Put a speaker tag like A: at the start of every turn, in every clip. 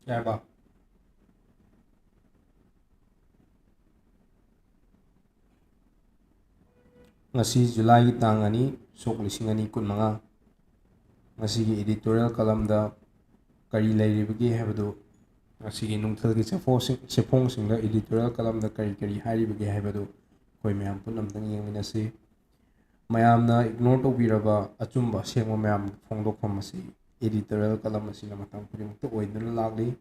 A: Yaba. Ngasi July tang ani sok lising ani kun manga ngasi gi editorial column da kari lairibagi habadu ngasi gi nungthil gi sefong sing da editorial column da kari hairibagi habadu koi mayam punam tang yengminasi mayamna ignore tawbiraba achumba sengma mayam phongdokpham asi editorial column asi na matang khudimukta oiduna lagli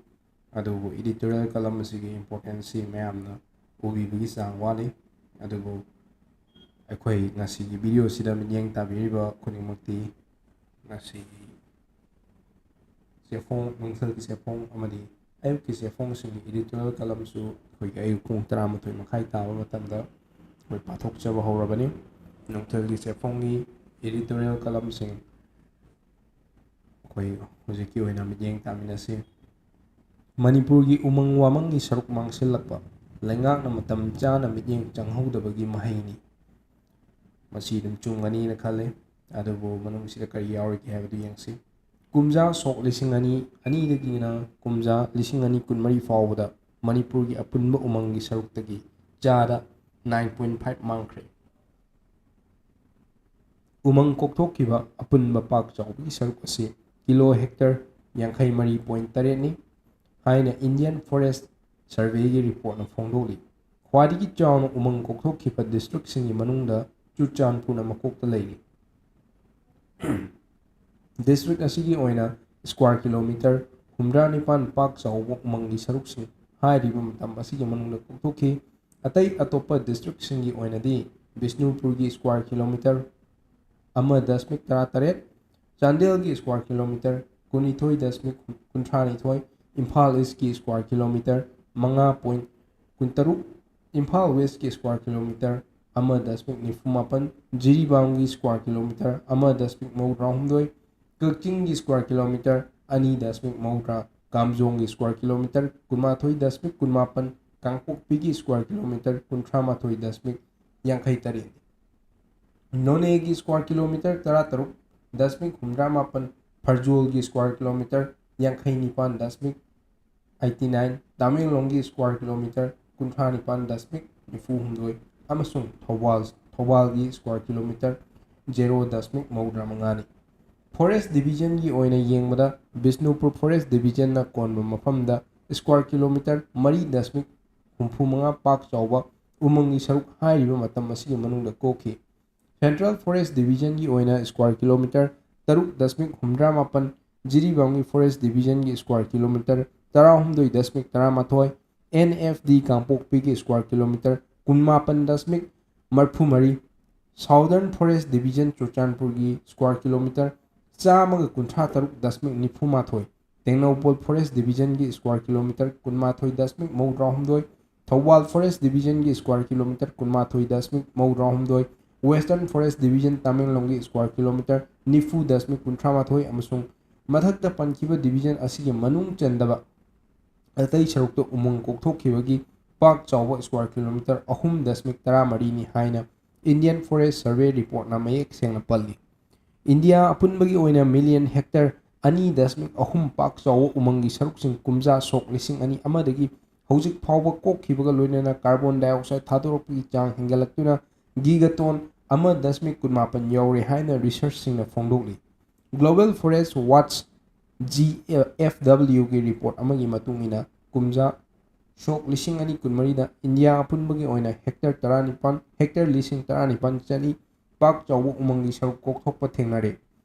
A: adubu editorial column asi gi importance mayamna ubibagi sang wali adubu ꯑꯩꯈꯣꯏ ꯉꯁꯤꯒꯤ ꯚꯤꯗꯤꯑꯣꯁꯤꯗ ꯃꯤꯠꯌꯦꯡ ꯇꯥꯕꯤꯔꯤꯕ ꯈꯨꯗꯤꯡꯃꯛꯇꯤ ꯉꯁꯤꯒꯤ ꯆꯦꯐꯣꯡ ꯅꯨꯡꯊꯤꯜꯒꯤ ꯆꯦꯐꯣꯡ ꯑꯃꯗꯤ ꯑꯌꯨꯛꯀꯤ ꯆꯦꯐꯣꯡꯁꯤꯡꯒꯤ editorial ꯀꯂꯝꯁꯨ ꯑꯩꯈꯣꯏꯒꯤ ꯑꯌꯨꯛ ꯄꯨꯡ 11 ꯃꯈꯥꯏ ꯇꯥꯕ ꯃꯇꯝꯗ ꯑꯩꯈꯣꯏ ꯄꯥꯊꯣꯛꯆꯕ ꯍꯧꯔꯕꯅꯤ ꯅꯨꯡꯊꯤꯜꯒꯤ ꯆꯦꯐꯣꯡꯒꯤ ꯏꯗꯤꯇꯣꯔꯤꯌꯦꯜ ꯀꯂꯝꯁꯤꯡ ꯑꯩꯈꯣꯏ ꯍꯧꯖꯤꯛꯀꯤ ꯑꯣꯏꯅ ꯃꯤꯠꯌꯦꯡ ꯇꯥꯃꯤꯟꯅꯁꯤ ꯃꯅꯤꯄꯨꯔꯒꯤ ꯎꯃꯪ ꯋꯥꯃꯪꯒꯤ ꯁꯔꯨꯛ ꯃꯥꯡꯁꯤꯜꯂꯛꯄ ꯂꯩꯉꯥꯛꯅ ꯃꯇꯝ ꯆꯥꯅ ꯃꯤꯠꯌꯦꯡ ꯆꯪꯍꯧꯗꯕꯒꯤ ꯃꯍꯩꯅꯤ ꯃꯁꯤ ꯑꯗꯨꯝ ꯆꯨꯝꯒꯅꯤꯅ ꯈꯜꯂꯦ ꯑꯗꯨꯕꯨ ꯃꯅꯨꯡꯁꯤꯗ ꯀꯔꯤ ꯌꯥꯎꯔꯤꯒꯦ ꯍꯥꯏꯕꯗꯨ ꯌꯦꯡꯁꯤ ꯀꯨꯝꯖꯥ ꯁꯣꯛ 2002ꯗꯒꯤꯅ ꯀꯨꯝꯖꯥ 2024 ꯐꯥꯎꯕꯗ ꯃꯅꯤꯄꯨꯔꯒꯤ ꯑꯄꯨꯟꯕ ꯎꯃꯪꯒꯤ ꯁꯔꯨꯛꯇꯒꯤ ꯆꯥꯗ 9.5 ꯃꯥꯡꯈ꯭ꯔꯦ ꯎꯃꯪ ꯀꯣꯛꯊꯣꯛꯈꯤꯕ ꯑꯄꯨꯟꯕ ꯄꯥꯛ ꯆꯥꯎꯕꯒꯤ ꯁꯔꯨꯛ ꯑꯁꯤ ꯀꯤꯂꯣ ꯍꯦꯛꯇꯔ 53.8ꯅꯤ ꯍꯥꯏꯅ ꯏꯟꯗꯤꯌꯟ ꯐꯣꯔꯦꯁꯠ ꯁꯔꯚꯦꯒꯤ ꯔꯤꯄꯣꯔꯠꯅ ꯐꯣꯡꯗꯣꯛꯂꯤ ꯈ꯭ꯋꯥꯏꯗꯒꯤ ꯆꯥꯎꯅ ꯎꯃꯪ ꯀꯣꯛꯊꯣꯛꯈꯤꯕ ꯗꯤꯁꯇ꯭ꯔꯤꯛꯁꯤꯡꯒꯤ ꯃꯅꯨꯡꯗ ꯆꯨꯔꯆꯥꯟꯄꯨꯔꯅ ꯃꯀꯣꯛꯇ ꯂꯩꯔꯤ ꯗꯤꯁꯇ꯭ꯔꯤꯛ ꯑꯁꯤꯒꯤ ꯑꯣꯏꯅ ꯁ꯭ꯀ꯭ꯋꯥꯔ ꯀꯤꯂꯣꯃꯤꯇꯔ 79 ꯄꯥꯛ ꯆꯥꯎꯕ ꯎꯃꯪꯒꯤ ꯁꯔꯨꯛꯁꯤꯡ ꯍꯥꯏꯔꯤꯕ ꯃꯇꯝ ꯑꯁꯤꯒꯤ ꯃꯅꯨꯡꯗ ꯀꯣꯛꯊꯣꯛꯈꯤ ꯑꯇꯩ ꯑꯇꯣꯞꯄ ꯗꯤꯁꯇ꯭ꯔꯤꯛꯁꯤꯡꯒꯤ ꯑꯣꯏꯅꯗꯤ ꯕꯤꯁꯅꯨꯄꯨꯔꯒꯤ ꯁ꯭ꯀ꯭ꯋꯥꯔ ꯀꯤꯂꯣꯃꯤꯇꯔ 1.38 ꯆꯥꯟꯗꯦꯜꯒꯤ ꯁ꯭ꯀ꯭ꯋꯥꯔ ꯀꯤꯂꯣꯃꯤꯇꯔ 22.32 ꯏꯝꯐꯥꯜ ꯏꯁꯀꯤ ꯁ꯭ꯀ꯭ꯋꯥꯔ ꯀꯤꯂꯣꯃꯤꯇꯔ 5.13 ꯏꯝꯐꯥꯜ ꯋꯦꯁꯀꯤ ꯁ꯭ꯀ꯭ꯋꯥꯔ ꯀꯤꯂꯣꯃꯤꯇꯔ 1.98 ꯖꯤꯔꯤꯕꯥꯝꯒꯤ ꯁ꯭ꯀ꯭ꯋꯥꯔ ꯀꯤꯂꯣꯃꯤꯇꯔ 1.32 ꯀꯛꯆꯤꯡꯒꯤ ꯁ꯭ꯀ꯭ꯋꯥꯔ ꯀꯤꯂꯣꯃꯤꯇꯔ 2.30 ꯀꯥꯝꯖꯣꯡꯒꯤ ꯁ꯭ꯀ꯭ꯋꯥꯔ ꯀꯤꯂꯣꯃꯤꯇꯔ 12.18 ꯀꯥꯡꯄꯣꯛꯄꯤꯒꯤ ꯁ꯭ꯀ꯭ꯋꯥꯔ ꯀꯤꯂꯣꯃꯤꯇꯔ 38.53 ꯅꯣꯅꯦꯒꯤ ꯁ꯭ꯀ꯭ꯋꯥꯔ ꯀꯤꯂꯣꯃꯤꯇꯔ 13.78 ꯐꯔꯖꯣꯜꯒꯤ ꯁ꯭ꯀ꯭ꯋꯥꯔ ꯀꯤꯂꯣꯃꯤꯇꯔ 59.89 ꯇꯥꯃꯦꯡꯂꯣꯡꯒꯤ ꯁ꯭ꯀ꯭ꯋꯥꯔ ꯀꯤꯂꯣꯃꯤꯇꯔ 39.93 ꯑꯃꯁꯨꯡ ꯊꯧꯕꯥꯜꯒꯤ ꯁ꯭ꯀ꯭ꯋꯥꯔ ꯀꯤꯂꯣꯃꯤꯇꯔ 0.35ꯅꯤ ꯐꯣꯔꯦꯁꯠ ꯗꯤꯕꯤꯖꯟꯒꯤ ꯑꯣꯏꯅ ꯌꯦꯡꯕꯗ ꯕꯤꯁꯅꯨꯄꯨꯔ ꯐꯣꯔꯦꯁꯠ ꯗꯤꯕꯤꯖꯟꯅ ꯀꯣꯟꯕ ꯃꯐꯝꯗ ꯁ꯭ꯀ꯭ꯋꯥꯔ ꯀꯤꯂꯣꯃꯤꯇꯔ 4.65 ꯄꯥꯛ ꯆꯥꯎꯕ ꯎꯃꯪꯒꯤ ꯁꯔꯨꯛ ꯍꯥꯏꯔꯤꯕ ꯃꯇꯝ ꯑꯁꯤꯒꯤ ꯃꯅꯨꯡꯗ ꯀꯣꯛꯈꯤ ꯁꯦꯟꯇ꯭ꯔꯦꯜ ꯐꯣꯔꯦꯁꯠ ꯗꯤꯕꯤꯖꯟꯒꯤ ꯑꯣꯏꯅ ꯁ꯭ꯀ꯭ꯋꯥꯔ ꯀꯤꯂꯣꯃꯤꯇꯔ 3.68 ꯖꯤꯔꯤꯕꯥꯝꯒꯤ ꯐꯣꯔꯦꯁꯠ ꯗꯤꯕꯤꯖꯟꯒꯤ ꯁ꯭ꯀ꯭ꯋꯥꯔ ꯀꯤꯂꯣꯃꯤꯇꯔ 18.11 NFD ꯀꯥꯡꯄꯣꯛꯄꯤꯒꯤ square kilometre 18.34 southern forest division ꯆꯨꯔꯆꯥꯟꯄꯨꯔꯒꯤ ꯁ꯭ꯀ꯭ꯋꯥꯔ ꯀꯤꯂꯣꯃꯤꯇꯔ 153.98 ꯇꯦꯡꯅꯧꯄꯜ ꯐꯣꯔꯦꯁꯠ ꯗꯤꯕꯤꯖꯟꯒꯤ ꯁ꯭ꯀ꯭ꯋꯥꯔ ꯀꯤꯂꯣꯃꯤꯇꯔ 12.32 ꯊꯧꯕꯥꯜ ꯐꯣꯔꯦꯁꯠ ꯗꯤꯕꯤꯖꯟꯒꯤ square kilometre 12.32 western forest division ꯇꯥꯃꯦꯡꯂꯣꯡꯒꯤ ꯁ꯭ꯀ꯭ꯋꯥꯔ ꯀꯤꯂꯣꯃꯤꯇꯔ 90.38 ꯑꯃꯁꯨꯡ ꯃꯊꯛꯇ ꯄꯟꯈꯤꯕ ꯗꯤꯕꯤꯖꯟ ꯑꯁꯤꯒꯤ ꯃꯅꯨꯡ ꯆꯟꯗꯕ ꯑꯇꯩ ꯁꯔꯨꯛꯇ ꯎꯃꯪ ꯀꯣꯛꯊꯣꯛꯈꯤꯕꯒꯤ ꯄꯥꯛ ꯆꯥꯎꯕ ꯁ꯭ꯀ꯭ꯋꯥꯔ ꯀꯤꯂꯣꯃꯤꯇꯔ 3.13ꯅꯤ ꯍꯥꯏꯅ ꯏꯟꯗꯤꯌꯟ ꯐꯣꯔꯦꯁꯠ ꯁꯔꯚꯦ ꯔꯤꯄꯣꯔꯠꯅ ꯃꯌꯦꯛ ꯁꯦꯡꯅ ꯄꯜꯂꯤ ꯏꯟꯗꯤꯌꯥ ꯑꯄꯨꯟꯕꯒꯤ ꯑꯣꯏꯅ ꯃꯤꯂꯤꯌꯟ ꯍꯦꯛꯇꯔ 2.3 ꯄꯥꯛ ꯆꯥꯎꯕ ꯎꯃꯪꯒꯤ ꯁꯔꯨꯛꯁꯤꯡ ꯀꯨꯝꯖꯥ ꯁꯣꯛ 2001ꯗꯒꯤ ꯍꯧꯖꯤꯛ ꯐꯥꯎꯕ ꯀꯣꯛꯈꯤꯕꯒ ꯂꯣꯏꯅꯅ ꯀꯥꯔꯕꯣꯟ ꯗꯥꯏꯑꯣꯛꯁꯥꯏꯗ ꯊꯥꯗꯣꯔꯛꯄꯒꯤ ꯆꯥꯡ ꯍꯦꯟꯒꯠꯂꯛꯇꯨꯅ ꯒꯤꯒꯥꯇꯣꯟ 1.18 ꯌꯧꯔꯦ ꯍꯥꯏꯅ ꯔꯤꯁꯔꯆꯁꯤꯡꯅ ꯐꯣꯡꯗꯣꯛꯂꯤ ꯒ꯭ꯂꯣꯕꯦꯜ ꯐꯣꯔꯦꯁꯠ ꯋꯥꯠꯆ GFWꯒꯤ ꯔꯤꯄꯣꯔꯠ ꯑꯃꯒꯤ ꯃꯇꯨꯡ ꯏꯟꯅ ꯀꯨꯝꯖꯥ ꯁꯣꯛ 2024ꯗ ꯏꯟꯗꯤꯌꯥ ꯑꯄꯨꯟꯕꯒꯤ ꯑꯣꯏꯅ ꯍꯦꯛꯇꯔ 19 ꯆꯅꯤ ꯄꯥꯛ ꯆꯥꯎꯕ ꯎꯃꯪꯒꯤ ꯁꯔꯨꯛ ꯀꯣꯛꯊꯣꯛꯄ ꯊꯦꯡꯅꯔꯦ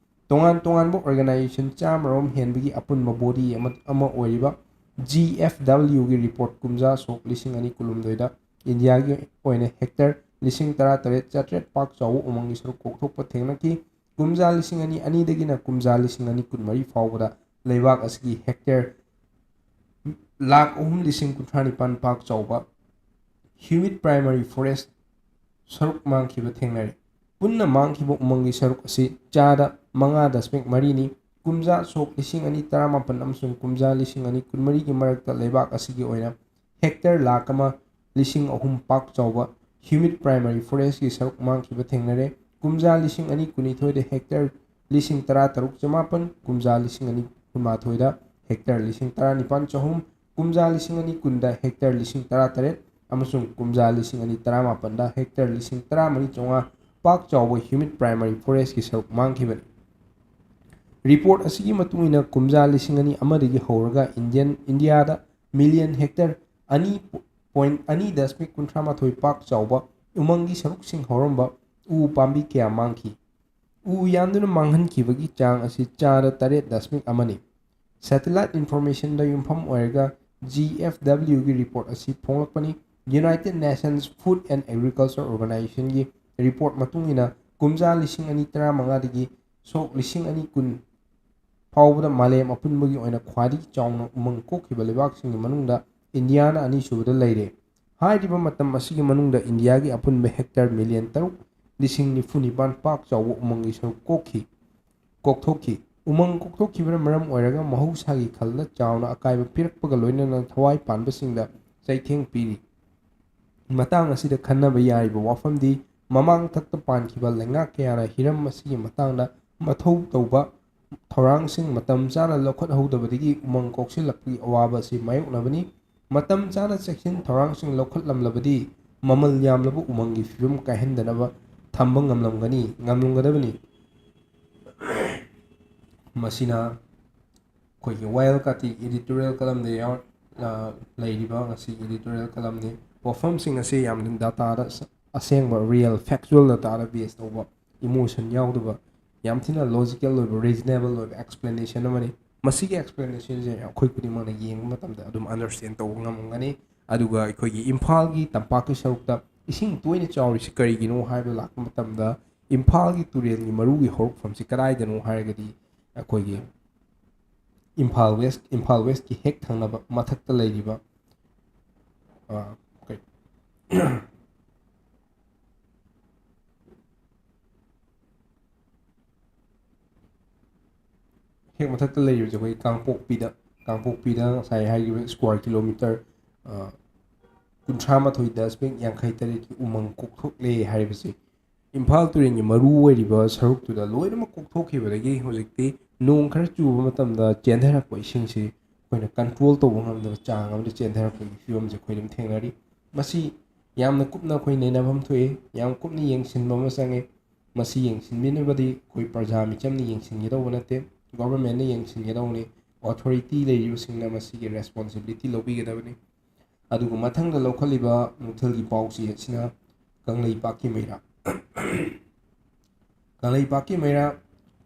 A: ꯇꯣꯉꯥꯟ ꯇꯣꯉꯥꯟꯕ ꯑꯣꯔꯒꯅꯥꯏꯖꯦꯁꯟ 100 ꯍꯦꯟꯕꯒꯤ ꯑꯄꯨꯟꯕ ꯕꯣꯗꯤ ꯑꯃ ꯑꯣꯏꯔꯤꯕ GFWꯒꯤ ꯔꯤꯄꯣꯔꯠ ꯀꯨꯝꯖꯥ ꯁꯣꯛ 2019ꯗ ꯏꯟꯗꯤꯌꯥꯒꯤ ꯑꯣꯏꯅ ꯍꯦꯛꯇꯔ 18,800 ꯄꯥꯛ ꯆꯥꯎꯕ ꯎꯃꯪꯒꯤ ꯁꯔꯨꯛ ꯀꯣꯛꯊꯣꯛꯄ ꯊꯦꯡꯅꯈꯤ ꯀꯨꯝꯖꯥ 2002ꯗꯒꯤꯅ ꯀꯨꯝꯖꯥ 2024 ꯐꯥꯎꯕꯗ ꯂꯩꯕꯥꯛ ꯑꯁꯤꯒꯤ ꯍꯦꯛꯇꯔ 3,39,000 ꯄꯥꯛ ꯆꯥꯎꯕ ꯍ꯭ꯌꯨꯃꯤꯗ ꯄ꯭ꯔꯥꯏꯃꯥꯔꯤ ꯐꯣꯔꯦꯁꯠ ꯁꯔꯨꯛ ꯃꯥꯡꯈꯤꯕ ꯊꯦꯡꯅꯔꯤ ꯄꯨꯟꯅ ꯃꯥꯡꯈꯤꯕ ꯎꯃꯪꯒꯤ ꯁꯔꯨꯛ ꯑꯁꯤ ꯆꯥꯗ 5.4ꯅꯤ ꯀꯨꯝꯖꯥ ꯁꯣꯛ 2018 ꯑꯃꯁꯨꯡ ꯀꯨꯝꯖꯥ 2024ꯒꯤ ꯃꯔꯛꯇ ꯂꯩꯕꯥꯛ ꯑꯁꯤꯒꯤ ꯑꯣꯏꯅ ꯍꯦꯛꯇꯔ 1,03,000 ꯄꯥꯛ ꯆꯥꯎꯕ ꯍ꯭ꯌꯨꯃꯤꯗ ꯄ꯭ꯔꯥꯏꯃꯥꯔꯤ ꯐꯣꯔꯦꯁꯠꯀꯤ ꯁꯔꯨꯛ ꯃꯥꯡꯈꯤꯕ ꯊꯦꯡꯅꯔꯦ ꯀꯨꯝꯖꯥ 2022ꯗ ꯍꯦꯛꯇꯔ 13,900 ꯀꯨꯝꯖꯥ 2024ꯗ ꯍꯦꯛꯇꯔ 19,900 ꯀꯨꯝꯖꯥ 2020ꯗ ꯍꯦꯛꯇꯔ 18,000 ꯑꯃꯁꯨꯡ ꯀꯨꯝꯖꯥ 2017ꯗ ꯍꯦꯛꯇꯔ 13,400 ꯄꯥꯛ ꯆꯥꯎꯕ ꯍ꯭ꯌꯨꯃꯤꯗ ꯄ꯭ꯔꯥꯏꯃꯔꯤ ꯐꯣꯔꯦꯁꯀꯤ ꯁꯔꯨꯛ ꯃꯥꯡꯈꯤꯕꯅꯤ꯫ ꯔꯤꯄꯣꯔꯠ ꯑꯁꯤꯒꯤ ꯃꯇꯨꯡ ꯏꯟꯅ ꯀꯨꯝꯖꯥ 2001ꯗꯒꯤ ꯍꯧꯔꯒ ꯏꯟꯗꯤꯌꯥꯗ ꯃꯤꯂꯤꯌꯟ ꯍꯦꯛꯇꯔ 2.2.38 ꯄꯥꯛ ꯆꯥꯎꯕ ꯎꯃꯪꯒꯤ ꯁꯔꯨꯛꯁꯤꯡ ꯍꯧꯔꯝꯕ ꯎ ꯄꯥꯝꯕꯤ ꯀꯌꯥ ꯃꯥꯡꯈꯤ꯫ ꯎ ꯌꯥꯟꯗꯨꯅ ꯃꯥꯡꯍꯟꯈꯤꯕꯒꯤ ꯆꯥꯡ ꯑꯁꯤ ꯆꯥꯗ 8.1ꯅꯤ꯫ ꯁꯦꯇꯦꯂꯥꯏꯠ ꯏꯟꯐꯣꯔꯃꯦꯁꯟꯗ ꯌꯨꯝꯐꯝ ꯑꯣꯏꯔꯒ GFWꯒꯤ ꯔꯤꯄꯣꯔꯠ ꯑꯁꯤ ꯐꯣꯡꯂꯛꯄꯅꯤ꯫ United Nations Food and Agriculture ꯑꯣꯔꯒꯅꯥꯏꯖꯦꯁꯟꯒꯤ ꯔꯤꯄꯣꯔꯠ ꯃꯇꯨꯡ ꯏꯟꯅ ꯀꯨꯝꯖꯥ 2015ꯗꯒꯤ ꯁꯣꯛ 2020 ꯐꯥꯎꯕꯗ ꯃꯥꯂꯦꯝ ꯑꯄꯨꯟꯕꯒꯤ ꯑꯣꯏꯅ ꯈ꯭ꯋꯥꯏꯗꯒꯤ ꯆꯥꯎꯅ ꯎꯃꯪ ꯀꯣꯛꯈꯤꯕ ꯂꯩꯕꯥꯛꯁꯤꯡꯒꯤ ꯃꯅꯨꯡꯗ ꯏꯟꯗꯤꯌꯥꯅ ꯑꯅꯤꯁꯨꯕꯗ ꯂꯩꯔꯦ꯫ ꯍꯥꯏꯔꯤꯕ ꯃꯇꯝ ꯑꯁꯤꯒꯤ ꯃꯅꯨꯡꯗ ꯏꯟꯗꯤꯌꯥꯒꯤ ꯑꯄꯨꯟꯕ ꯍꯦꯛꯇꯔ ꯃꯤꯂꯤꯌꯟ 3,094,000 ꯄꯥꯛ ꯆꯥꯎꯕ ꯎꯃꯪꯒꯤ ꯁꯔꯨꯛ ꯀꯣꯛꯊꯣꯛꯈꯤ꯫ ꯎꯃꯪ ꯀꯣꯛꯊꯣꯛꯈꯤꯕꯅ ꯃꯔꯝ ꯑꯣꯏꯔꯒ ꯃꯍꯧꯁꯥꯒꯤ ꯈꯜꯗ ꯆꯥꯎꯅ ꯑꯀꯥꯏꯕ ꯄꯤꯔꯛꯄꯒ ꯂꯣꯏꯅꯅ ꯊꯋꯥꯏ ꯄꯥꯟꯕꯁꯤꯡꯗ ꯆꯩꯊꯦꯡ ꯄꯤꯔꯤ꯫ ꯃꯇꯥꯡ ꯑꯁꯤꯗ ꯈꯟꯅꯕ ꯌꯥꯔꯤꯕ ꯋꯥꯐꯝꯗꯤ ꯃꯃꯥꯡꯊꯛꯇ ꯄꯥꯟꯈꯤꯕ ꯂꯩꯉꯥꯛ ꯀꯌꯥꯅ ꯍꯤꯔꯝ ꯑꯁꯤꯒꯤ ꯃꯇꯥꯡꯗ ꯃꯊꯧ ꯇꯧꯕ ꯊꯧꯔꯥꯡꯁꯤꯡ ꯃꯇꯝ ꯆꯥꯅ ꯂꯧꯈꯠꯍꯧꯗꯕꯗꯒꯤ ꯎꯃꯪ ꯀꯣꯛꯁꯤꯜꯂꯛꯄꯒꯤ ꯑꯋꯥꯕ ꯑꯁꯤ ꯃꯥꯌꯣꯛꯅꯕꯅꯤ꯫ ꯃꯇꯝ ꯆꯥꯅ ꯆꯦꯛꯁꯤꯟ ꯊꯧꯔꯥꯡꯁꯤꯡ ꯂꯧꯈꯠꯂꯝꯂꯕꯗꯤ ꯃꯃꯜ ꯌꯥꯝꯂꯕ ꯎꯃꯪꯒꯤ ꯐꯤꯕꯝ ꯀꯥꯏꯍꯟꯗꯅꯕ ꯊꯝꯕ ꯉꯝꯂꯝꯒꯗꯕꯅꯤ꯫ ꯃꯁꯤꯅ ꯑꯩꯈꯣꯏꯒꯤ ꯋꯥꯌꯦꯜ ꯀꯥꯇꯤ ꯏꯗꯤꯇꯣꯔꯤꯌꯦꯜ ꯀꯂꯝꯗ ꯂꯩꯔꯤꯕ ꯉꯁꯤ ꯏꯗꯤꯇꯣꯔꯤꯌꯦꯜ ꯀꯂꯝꯅꯤ꯫ ꯋꯥꯐꯝꯁꯤꯡ ꯑꯁꯤ ꯌꯥꯝꯅ ꯗꯥꯇꯥꯗ ꯑꯁꯦꯡꯕ ꯔꯤꯌꯦꯜ ꯐꯦꯛꯆꯨꯑꯦꯜ ꯗꯥꯇꯥꯗ ꯕꯦꯁ ꯇꯧꯕ ꯏꯃꯣꯁꯟ ꯌꯥꯎꯗꯕ ꯌꯥꯝ ꯊꯤꯅ ꯂꯣꯖꯤꯀꯦꯜ ꯑꯣꯏꯕ ꯔꯤꯖꯅꯦꯕꯜ ꯑꯣꯏꯕ ꯑꯦꯛꯁꯄ꯭ꯂꯦꯅꯦꯁꯟ ꯑꯃꯅꯤ꯫ ꯃꯁꯤꯒꯤ ꯑꯦꯛꯁꯄ꯭ꯂꯦꯅꯦꯁꯟꯁꯦ ꯑꯩꯈꯣꯏ ꯈꯨꯗꯤꯡꯃꯛꯅ ꯌꯦꯡꯕ ꯃꯇꯝꯗ ꯑꯗꯨꯝ ꯑꯟꯗꯔꯁꯇꯦꯟ ꯇꯧꯕ ꯉꯝꯒꯅꯤ꯫ ꯑꯗꯨꯒ ꯑꯩꯈꯣꯏꯒꯤ ꯏꯝꯐꯥꯜꯒꯤ ꯇꯝꯄꯥꯛꯀꯤ ꯁꯔꯨꯛꯇ ꯏꯁꯤꯡ ꯇꯣꯏꯅ ꯆꯥꯎꯔꯤꯁꯤ ꯀꯔꯤꯒꯤꯅꯣ ꯍꯥꯏꯕ ꯂꯥꯛꯄ ꯃꯇꯝꯗ ꯏꯝꯐꯥꯜꯒꯤ ꯇꯨꯔꯦꯜꯒꯤ ꯃꯔꯨꯒꯤ ꯍꯧꯔꯛꯐꯝꯁꯤ ꯀꯗꯥꯏꯗꯅꯣ ꯍꯥꯏꯔꯒꯗꯤ ꯑꯩꯈꯣꯏꯒꯤ ꯏꯝꯐꯥꯜ ꯋꯦꯁꯀꯤ ꯍꯦꯛ ꯊꯪꯅꯕ ꯃꯊꯛꯇ ꯂꯩꯔꯤꯕ ꯍꯦꯛ ꯃꯊꯛꯇ ꯂꯩꯔꯤꯕꯁꯦ ꯑꯩꯈꯣꯏ ꯀꯥꯡꯄꯣꯛꯄꯤꯗ ꯉꯁꯥꯏ ꯍꯥꯏꯈꯤꯕ ꯁ꯭ꯀ꯭ꯋꯥꯔ ꯀꯤꯂꯣꯃꯤꯇꯔ 38.83 ꯎꯃꯪ ꯀꯣꯛꯊꯣꯛꯂꯦ ꯍꯥꯏꯕꯁꯤ ꯏꯝꯐꯥꯜ ꯇꯨꯔꯦꯟꯒꯤ ꯃꯔꯨ ꯑꯣꯏꯔꯤꯕ ꯁꯔꯨꯛꯇꯨꯗ ꯂꯣꯏꯅꯃꯛ ꯀꯣꯛꯊꯣꯛꯈꯤꯕꯗꯒꯤ ꯍꯧꯖꯤꯛꯇꯤ ꯅꯣꯡ ꯈꯔ ꯆꯨꯕ ꯃꯇꯝꯗ ꯆꯦꯟꯊꯔꯛꯄ ꯏꯁꯤꯡꯁꯤ ꯑꯩꯈꯣꯏꯅ ꯀꯟꯇ꯭ꯔꯣꯜ ꯇꯧꯕ ꯉꯝꯗꯕ ꯆꯥꯡ ꯑꯃꯗ ꯆꯦꯟꯊꯔꯛꯄꯒꯤ ꯐꯤꯕꯝꯁꯦ ꯑꯩꯈꯣꯏ ꯑꯗꯨꯝ ꯊꯦꯡꯅꯔꯤ꯫ ꯃꯁꯤ ꯌꯥꯝꯅ ꯀꯨꯞꯅ ꯑꯩꯈꯣꯏ ꯅꯩꯅꯐꯝ ꯊꯣꯛꯏ, ꯌꯥꯝ ꯀꯨꯞꯅ ꯌꯦꯡꯁꯤꯟꯕ ꯑꯃ ꯆꯪꯉꯤ꯫ ꯃꯁꯤ ꯌꯦꯡꯁꯤꯟꯕꯤꯅꯕꯗꯤ ꯑꯩꯈꯣꯏ ꯄ꯭ꯔꯖꯥ ꯃꯤꯆꯝꯅ ꯌꯦꯡꯁꯤꯟꯒꯗꯧꯕ ꯅꯠꯇꯦ, ꯒꯣꯚꯔꯟꯃꯦꯟꯠꯅ ꯌꯦꯡꯁꯤꯟꯒꯗꯧꯕꯅꯤ, ꯑꯣꯊꯣꯔꯤꯇꯤ ꯂꯩꯔꯤꯕꯁꯤꯡꯅ ꯃꯁꯤꯒꯤ ꯔꯦꯁꯄꯣꯟꯁꯤꯕꯤꯂꯤꯇꯤ ꯂꯧꯕꯤꯒꯗꯕꯅꯤ꯫ ꯑꯗꯨꯒ ꯃꯊꯪꯗ ꯂꯧꯈꯠꯂꯤꯕ ꯅꯨꯡꯊꯤꯜꯒꯤ ꯄꯥꯎꯆꯦ ꯑꯁꯤꯅ ꯀꯪꯂꯩꯄꯥꯛꯀꯤ ꯃꯩꯔꯥ ꯀꯪꯂꯩꯄꯥꯛꯀꯤ ꯃꯩꯔꯥ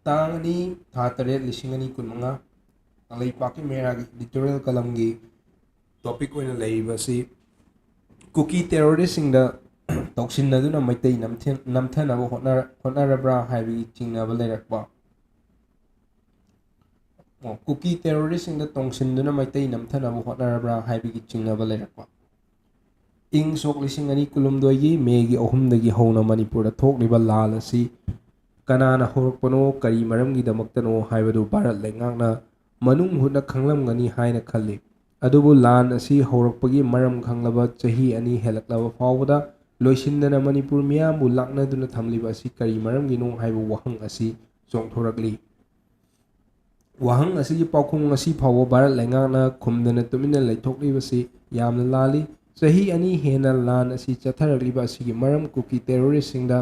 A: ꯇꯥꯡ 2/8/2025 ꯀꯪꯂꯩꯄꯥꯛꯀꯤ ꯃꯩꯔꯥꯒꯤ ꯏꯗꯤꯇꯣꯔꯤꯌꯦꯜ ꯀꯂꯝꯒꯤ ꯇꯣꯄꯤꯛ ꯑꯣꯏꯅ ꯂꯩꯔꯤꯕ ꯑꯁꯤ ꯀꯨꯀꯤ ꯇꯦꯔꯣꯔꯤꯁꯁꯤꯡꯗ ꯇꯧꯁꯤꯟꯅꯗꯨꯅ ꯃꯩꯇꯩ ꯅꯝꯊꯅꯕ ꯍꯣꯠꯅꯔꯕ꯭ꯔꯥ ꯍꯥꯏꯕꯒꯤ ꯆꯤꯡꯅꯕ ꯂꯩꯔꯛꯄ꯫ ꯀꯨꯀꯤ ꯇꯦꯔꯣꯔꯤꯁꯁꯤꯡꯗ ꯇꯣꯡꯁꯤꯟꯗꯨꯅ ꯃꯩꯇꯩ ꯅꯝꯊꯅꯕ ꯍꯣꯠꯅꯔꯕ꯭ꯔꯥ ꯍꯥꯏꯕꯒꯤ ꯆꯤꯡꯅꯕ ꯂꯩꯔꯛꯄ꯫ ꯏꯪ ꯁꯣꯛ 2022ꯒꯤ ꯃꯦꯒꯤ 3ꯗꯒꯤ ꯍꯧꯅ ꯃꯅꯤꯄꯨꯔꯗ ꯊꯣꯛꯂꯤꯕ ꯂꯥꯟ ꯑꯁꯤ ꯀꯅꯥꯅ ꯍꯧꯔꯛꯄꯅꯣ, ꯀꯔꯤ ꯃꯔꯝꯒꯤꯗꯃꯛꯇꯅꯣ ꯍꯥꯏꯕꯗꯨ ꯚꯥꯔꯠ ꯂꯩꯉꯥꯛꯅ ꯃꯅꯨꯡ ꯍꯨꯠꯅ ꯈꯪꯂꯝꯒꯅꯤ ꯍꯥꯏꯅ ꯈꯜꯂꯤ꯫ ꯑꯗꯨꯕꯨ ꯂꯥꯟ ꯑꯁꯤ ꯍꯧꯔꯛꯄꯒꯤ ꯃꯔꯝ ꯈꯪꯂꯕ ꯆꯍꯤ 2 ꯍꯦꯜꯂꯛꯂꯕ ꯐꯥꯎꯕꯗ ꯂꯣꯏꯁꯤꯟꯗꯅ ꯃꯅꯤꯄꯨꯔ ꯃꯤꯌꯥꯝꯕꯨ ꯂꯥꯛꯅꯗꯨꯅ ꯊꯝꯂꯤꯕ ꯑꯁꯤ ꯀꯔꯤ ꯃꯔꯝꯒꯤꯅꯣ ꯍꯥꯏꯕ ꯋꯥꯍꯪ ꯑꯁꯤ ꯆꯣꯡꯊꯣꯔꯛꯂꯤ꯫ ꯋꯥꯍꯪ ꯑꯁꯤꯒꯤ ꯄꯥꯎꯈꯨꯝ ꯉꯁꯤ ꯐꯥꯎꯕ ꯚꯥꯔꯠ ꯂꯩꯉꯥꯛꯅ ꯈꯨꯝꯗꯅ ꯇꯨꯃꯤꯟꯅ ꯂꯩꯊꯣꯛꯂꯤꯕꯁꯤ ꯌꯥꯝꯅ ꯂꯥꯜꯂꯤ꯫ ꯆꯍꯤ 2 ꯍꯦꯟꯅ ꯂꯥꯟ ꯑꯁꯤ ꯆꯠꯊꯔꯛꯂꯤꯕ ꯑꯁꯤꯒꯤ ꯃꯔꯝ ꯀꯨꯀꯤ ꯇꯦꯔꯣꯔꯤꯁꯁꯤꯡꯗ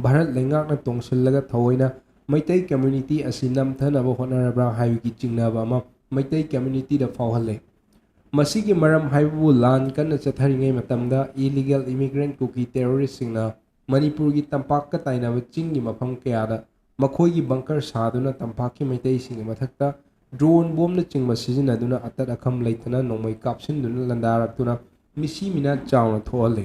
A: ꯚꯥꯔꯠ ꯂꯩꯉꯥꯛꯅ ꯇꯣꯡꯁꯤꯜꯂꯒ ꯊꯑꯣꯏꯅ ꯃꯩꯇꯩ ꯀꯝꯃ꯭ꯌꯨꯅꯤꯇꯤ ꯑꯁꯤ ꯅꯝꯊꯅꯕ ꯍꯣꯠꯅꯔꯕ꯭ꯔꯥ ꯍꯥꯏꯕꯒꯤ ꯆꯤꯡꯅꯕ ꯑꯃ ꯃꯩꯇꯩ ꯀꯝꯃ꯭ꯌꯨꯅꯤꯇꯤꯗ ꯐꯥꯎꯍꯜꯂꯦ꯫ ꯃꯁꯤꯒꯤ ꯃꯔꯝ ꯍꯥꯏꯕꯕꯨ ꯂꯥꯟ ꯀꯟꯅ ꯆꯠꯊꯔꯤꯉꯩ ꯃꯇꯝꯗ ꯏꯂꯤꯒꯦꯜ ꯏꯃꯤꯒ꯭ꯔꯦꯟꯠ ꯀꯨꯀꯤ ꯇꯦꯔꯣꯔꯤꯁꯁꯤꯡꯅ ꯃꯅꯤꯄꯨꯔꯒꯤ ꯇꯝꯄꯥꯛꯀ ꯇꯥꯏꯅꯕ ꯆꯤꯡꯒꯤ ꯃꯐꯝ ꯀꯌꯥꯗ ꯃꯈꯣꯏꯒꯤ ꯕꯪꯀꯔ ꯁꯥꯗꯨꯅ ꯇꯝꯄꯥꯛꯀꯤ ꯃꯩꯇꯩꯁꯤꯡꯒꯤ ꯃꯊꯛꯇ ꯗ꯭ꯔꯣꯟ ꯕꯣꯝꯅꯆꯤꯡꯕ ꯁꯤꯖꯤꯟꯅꯗꯨꯅ ꯑꯇꯠ ꯑꯈꯝ ꯂꯩꯇꯅ ꯅꯣꯡꯃꯩ ꯀꯥꯞꯁꯤꯟꯗꯨꯅ ꯂꯥꯟꯗꯥꯔꯛꯇꯨꯅ ꯃꯤꯁꯤ ꯃꯤꯅꯥ ꯆꯥꯎꯅ ꯊꯣꯛꯍꯜꯂꯦ꯫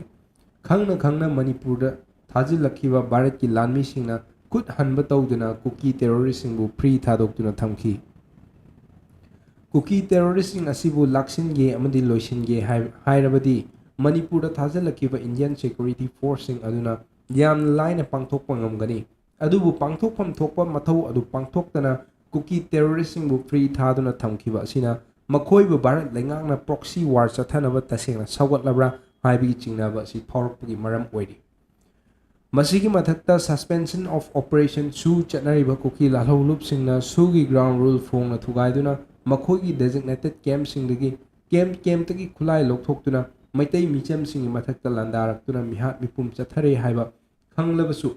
A: ꯈꯪꯅ ꯈꯪꯅ ꯃꯅꯤꯄꯨꯔꯗ ꯊꯥꯖꯤꯜꯂꯛꯈꯤꯕ ꯚꯥꯔꯠꯀꯤ ꯂꯥꯟꯃꯤꯁꯤꯡꯅ ꯈꯨꯠ ꯍꯟꯕ ꯇꯧꯗꯨꯅ ꯀꯨꯀꯤ ꯇꯦꯔꯣꯔꯤꯁꯁꯤꯡꯕꯨ ꯐ꯭ꯔꯤ ꯊꯥꯗꯣꯛꯇꯨꯅ ꯊꯝꯈꯤ꯫ ꯀꯨꯀꯤ ꯇꯦꯔꯣꯔꯤꯁꯁꯤꯡ ꯑꯁꯤꯕꯨ ꯂꯥꯛꯁꯤꯟꯒꯦ ꯑꯃꯗꯤ ꯂꯣꯏꯁꯤꯟꯒꯦ ꯍꯥꯏꯔꯕꯗꯤ ꯃꯅꯤꯄꯨꯔꯗ ꯊꯥꯖꯤꯜꯂꯛꯈꯤꯕ ꯏꯟꯗꯤꯌꯟ ꯁꯦꯀ꯭ꯌꯨꯔꯤꯇꯤ ꯐꯣꯔꯁꯁꯤꯡ ꯑꯗꯨꯅ ꯌꯥꯝꯅ ꯂꯥꯏꯅ ꯄꯥꯡꯊꯣꯛꯄ ꯉꯝꯒꯅꯤ꯫ ꯑꯗꯨꯕꯨ ꯄꯥꯡꯊꯣꯛꯐꯝ ꯊꯣꯛꯄ ꯃꯊꯧ ꯑꯗꯨ ꯄꯥꯡꯊꯣꯛꯇꯅ ꯀꯨꯀꯤ ꯇꯦꯔꯣꯔꯤꯁꯁꯤꯡꯕꯨ ꯐ꯭री थादुना थमखिब असिना मखोइबु भारत लेंगांगना प्रॉक्सी वार चथनब तसेंगना सौगतलब्रा हाइबिगी चिंगनाब असि फाउरकपगी मरम ओइरि। मसिगी मथक्ता सस्पेंशन ऑफ ऑपरेशन सू चटनरिबा कुकी लालौलुपसिंगना सूगी ग्राउंड रूल फोंगना थुगाइदुना ꯃꯈꯣꯏꯒꯤ designated campsꯤꯡꯗꯒꯤ campꯇꯒꯤ ꯈꯨꯠꯂꯥꯏ ꯂꯧꯊꯣꯛꯇꯨꯅ ꯃꯩꯇꯩ ꯃꯤꯆꯝꯁꯤꯡꯒꯤ ꯃꯊꯛꯇ ꯂꯥꯟꯗꯥꯔꯛꯇꯨꯅ ꯃꯤꯍꯥꯠ ꯃꯤꯄꯨꯝ ꯆꯠꯊꯔꯦ ꯍꯥꯏꯕ ꯈꯪꯂꯕꯁꯨ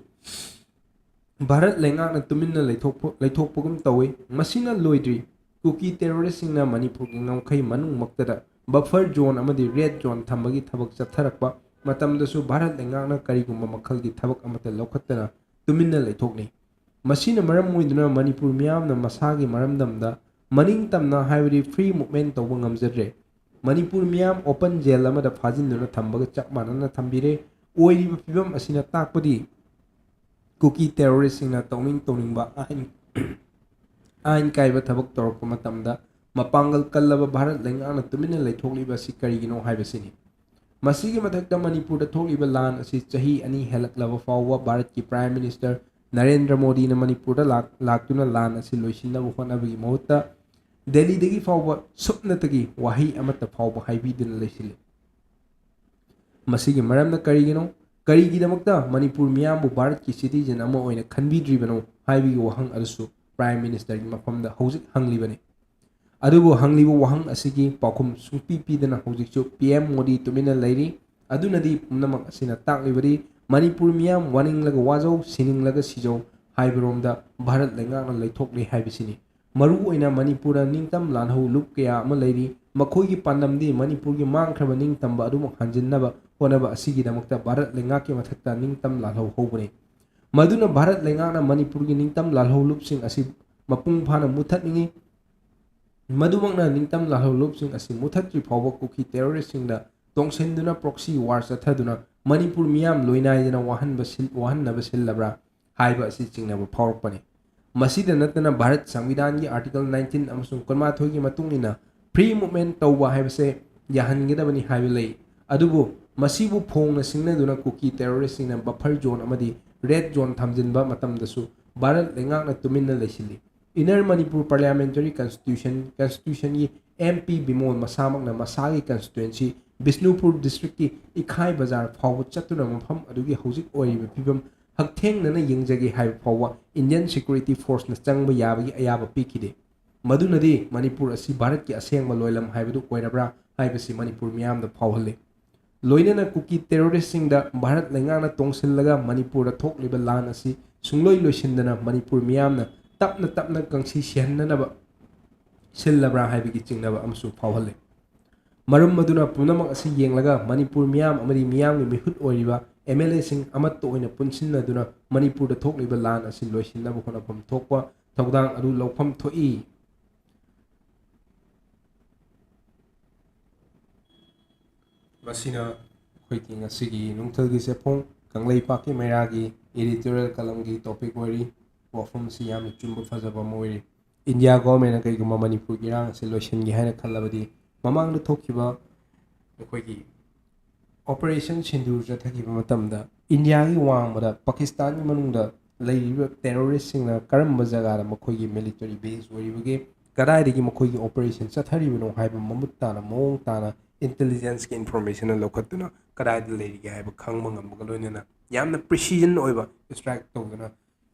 A: ꯚꯥꯔꯠ ꯂꯩꯉꯥꯛꯅ ꯇꯨꯃꯤꯟꯅ ꯂꯩꯊꯣꯛꯄꯒꯨꯝ ꯇꯧꯏ ꯃꯁꯤꯅ ꯂꯣꯏꯗ꯭ꯔꯤ ꯀꯨꯀꯤ ꯇꯦꯔꯣꯔꯤꯁꯁꯤꯡꯅ ꯃꯅꯤꯄꯨꯔꯒꯤ ꯉꯝꯈꯩ ꯃꯅꯨꯡꯃꯛꯇꯗ ꯕꯐꯔ ꯖꯣꯟ ꯑꯃꯗꯤ ꯔꯦꯗ ꯖꯣꯟ ꯊꯝꯕꯒꯤ ꯊꯕꯛ ꯆꯠꯊꯔꯛꯄ ꯃꯇꯝꯗꯁꯨ ꯚꯥꯔꯠ ꯂꯩꯉꯥꯛꯅ ꯀꯔꯤꯒꯨꯝꯕ ꯃꯈꯜꯒꯤ ꯊꯕꯛ ꯑꯃꯠꯇ ꯂꯧꯈꯠꯇꯅ ꯇꯨꯃꯤꯟꯅ ꯂꯩꯊꯣꯛꯅꯩ ꯃꯁꯤꯅ ꯃꯔꯝ ꯑꯣꯏꯗꯨꯅ ꯃꯅꯤꯄꯨꯔ ꯃꯤꯌꯥꯝꯅ ꯃꯁꯥꯒꯤ ꯃꯔꯝꯗꯝꯗ ꯃꯅꯤꯡꯇꯝꯅ ꯍꯥꯏꯕꯗꯤ ꯐ꯭ꯔꯤ ꯃꯨꯚꯃꯦꯟ ꯇꯧꯕ ꯉꯝꯖꯗ꯭ꯔꯦ ꯃꯅꯤꯄꯨꯔ ꯃꯤꯌꯥꯝ ꯑꯣꯄꯟ ꯖꯦꯜ ꯑꯃꯗ ꯐꯥꯖꯤꯟꯗꯨꯅ ꯊꯝꯕꯒ ꯆꯞ ꯃꯥꯟꯅꯅ ꯊꯝꯕꯤꯔꯦ ꯑꯣꯏꯔꯤꯕ ꯐꯤꯕꯝ ꯑꯁꯤꯅ ꯇꯥꯛꯄꯗꯤ कुकी टेररिस्टसिंगना तौनिंग आइन कायबा थबक तौरप मतमदा मपांगल कल्लबा भारत लैंगाना तुमिना लैथोक्लिबा सि करिगिनो हाइबसिनी मसीगी मथक्ता मणिपुर थोक्लिबा लान असि चही अनि हेलक्लबा फाववा भारत की प्राइम मिनिस्टर नरेंद्र मोदी ने मणिपुर लाक्तुना लान असि लोइसिनबा होनबगी महुत्ता दिल्ली दगी फाववा सुपनतगी वाही अमत फाववा हाइबिदुना लैसिले मसीगी मरमना करिगिनो करीगिदमक्ता मणिपुर मियामबु भारत की सिटीजन अमा ओइना खनबिद्रिबनो हाइबिगी वहंग अदुसु प्राइम मिनिस्टर की मफमदा हौजिक हंगलिबने अदुबु हंगलिबु वहंग असिगी पाखुम सुंपी पीदना हौजिकसु पीएम मोदी तुमिना लैरी अदुनदी पुनमक असिना ताकलिबरी मणिपुर मियाम वानिंगलगा वाजौ सिनिंगलगा सिजौ हाइबरोमदा भारत लैंगाना लैथोक्ले हाइबिसिनी मरु ओइना मणिपुर निंगतम लानहौ लुप कया अमा लैरी मखोइगी पांडमदी मणिपुर की मांगख्रबा निंगतंबा अदुमक हंजिन्नबा होनबा असिगिदमक्ता भारत लैंगाकी मथक्ता निंगतम लानहौ हौबने मदुना भारत लैंगाना मणिपुर की निंगतम लानहौ लुपसिंग असि मपुंग फाना मुथतनिंगी मदुमकना निंगतम लानहौ लुपसिंग असि मुथत्रि फावबा कुकी टेररिस्टसिंगदा तोंगसेंदुना प्रॉक्सी वार चथदुना मणिपुर मियाम लोइनाइदना वाहननबा सिल्लब्रा हाइबा असि चिंगनबा फावरकपने मसीदा नतना भारत संविधान की आर्टिकल 19 अमसुंग 23 की मतुंगिना फ्री मूवमेंट तौबा हाइबसे याहनगदबनी हाइबे लई अदुबु मसीबु फोंगना सिंगनदुना कुकी टेररिस्टसिंगना बफर जोन अमदी रेड जोन थमजिनबा मतमदसु भारत लैंगाकना तुमिन्ना लैसिली इनर मणिपुर पार्लियामेंटरी कंस्टिट्यूशन की एमपी बिमोल मसामकना मसागी कंस्टिट्यूएंसी बिष्णुपुर डिस्ट्रिक्ट की इखाई बाजार फाव चतुना मफम अदुगी हौजिक ओइरिबा फिबम हकथेंगनना यंगजगे हाइब फाव इंडियन सिक्योरिटी फोर्स न चंगबा याबगी अयाबा पीखिदे मदुनदी मणिपुर असि भारत की असेंगबा लोइलम हाइबदु ओइरब्रा हाइबसि मणिपुर मियामदा फावहल्ले लोइनना कुकी टेररिस्टसिंगदा भारत लैंगाना तोंगसिल्लगा मणिपुर थोक्लिबा लान असि सुंगलोइ लोइसिंदना मणिपुर मियामना तपना तपना कंसी सिहन्ननबा सिल्लब्रा हाइबगी चिंगनबा अमसु फावहल्ले मरम मदुना पुनमक असि येंगलगा मणिपुर मियाम अमरी मियामगी मिहुत ओइरिबा एमएलए सिंग अमत्त ओइना पुनसिन्नदुना मणिपुर थोक्लिबा लान असि लोइसिन्नबा होनफम थोकपा थौदांग अदु लौफम थोई मसीना अखोइगी ngasiगी नुंगथलगी सेफोंग कंगलैपाकी मैरागी एडिटोरियल कलम की टॉपिक ओइरी वफम सि याम चुम्ब फजबा मोइरी इंडिया गवर्नमेंट कईगुमा मणिपुर की इरांग से लोइसनगी हाइना खल्लबदी ममांगदा थोखिबा अखोइगी ऑपरेशन सिंदूर चथखिबा मतमदा इंडिया की वांगबदा पाकिस्तान की मनुंगदा लैरिबा टेररिस्ट सिंगना करंबा जगादा मखोइगी मिलिटरी बेस ओइरिबगे कदाइदगी मखोइगी ऑपरेशन चथरिबनो हाइबा ममुत ताना मोंग ताना इंटेलिजेंस की इन्फॉर्मेशन लौखत्तुना कदाइदा लैरिगे हाइबा खंगबा ngambga loinana yamna precision oiba strike tawduna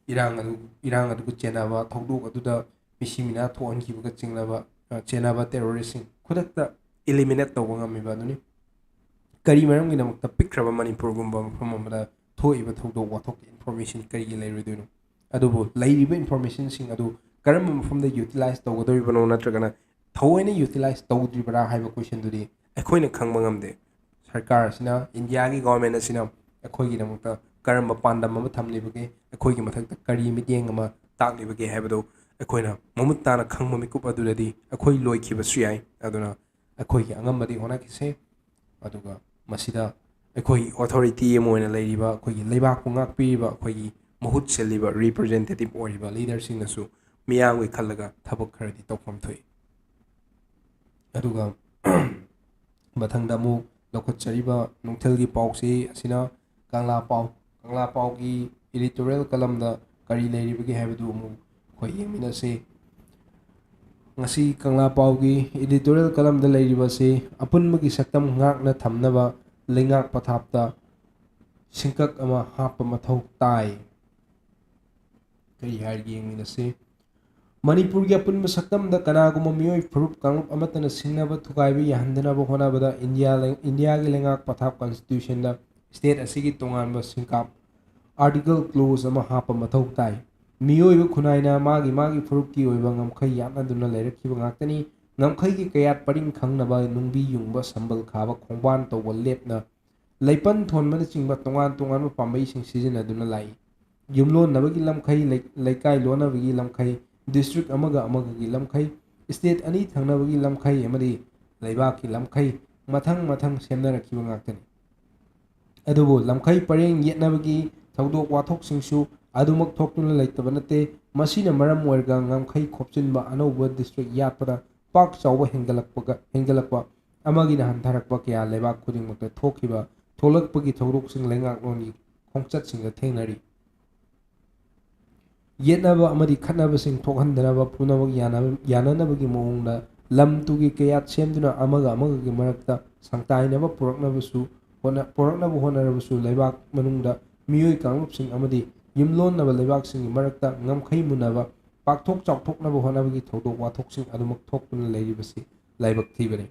A: इरांग अदुगु चेनाबा थौदोक अदुदा मिसिमिना थोहनखिबगा चिंगलबा चेनाबा टेररिस्ट खुदक्ता एलिमिनेट तौबा ngamiba aduni करी मरमगिदमक्ता पिक्खरबा मणिपुरगुम्बा मफम अमदा थोइबा थौदोक वाथोक इन्फॉर्मेशन करिगे लैरोइदुनु अदुबु लैरिबा इन्फॉर्मेशन सिंग अदु करम मफमदा यूटिलाइज तौगदोइबनो नत्रगना थौइना यूटिलाइज तौद्रिबरा हाइबा क्वेश्चन दुदी अखोइना खंगबा ngamde सरकार सिना इंडिया की गवर्नमेंट सिना अखोइगिदमक्ता करम पांडम अमा थमलिबगे अखोइगी मथक्ता करी मिटेंग अमा ताकलिबगे हाइबदो अखोइना ममुत ताना खंगबा मिकुप अदुददी अखोइ लोइखिबसु याइ अदुना अखोइगी अंगमबदी होनाकिसे अदुगा मसिदा अखोइ अथॉरिटी अमोइना लैरिबा अखोइगी लेबाकु ngakpiriba अखोइगी महुत सेलिबा रिप्रेजेंटेटिव ओइरिबा लीडर सिंगनसु मियामगे खल्लगा थबक खरदी तौफम थोइ अदुगा मथंगदा मु लौखतचरिबा नुंगथलगी पाउसे असिना कांगला पाउ की एडिटोरियल कलम दा करी लैरिबगे हाइबदु मु खोइ येमिनसे ngasi कांगला पाउ की एडिटोरियल कलम दा लैरिबसे अपुनमगी सक्तम ngakna thamnaba लेंगाक पथापता सिंकक अमा हाप मथौ ताई कई हाइरगी येमिनसे Manipur gi apun saktam da kanaguma miyoi furup kangup amatana singnaba thugaibi yahandanaba honabada India gi lengak pathap constitution da state asigi tonganba singkap article clause ama hapa mathau tai miyoi khunaina magi furup ki oiba ngamkhai yanaduna leirakhiba ngaktani ngamkhai gi kayat paring khangnaba nungbi yungba sambal khaba khongban tawba lepna leipan thonmana chingba tongan pambai sing sizinaduna lai yumlon nabagi lamkhai laikai lonabagi lamkhai district amaga gi lamkhai state ani thangnabagi lamkhai amadi laibaki lamkhai mathang semnarakhiba ngaktani adubo lamkhai pareng yetnabagi thawdok wathok singsu adumak thoktuna laitaba nate masina maram oirga ngamkhai khopchinba anauba district yatpada pak chawba hengalakpa amagi na hantharakpa kya laibak khudingmakta thokhiba tholakpagi thawdok sing lengak loni khongchat singga thengnari yetnaba amadi khatnaba sing thokhandanaba punabak yananabagi mawongda lam tugi kayat semduna amaga gi marakta sangtainaba puraknaba honarabasu laibak manungda miyoi kanglupsing amadi yumlonnaba laibaksingi marakta ngamkhai munaba pakthok chawthoknaba honabagi thawdok wathoksing adumak thokpuna leiribasi laibak thibare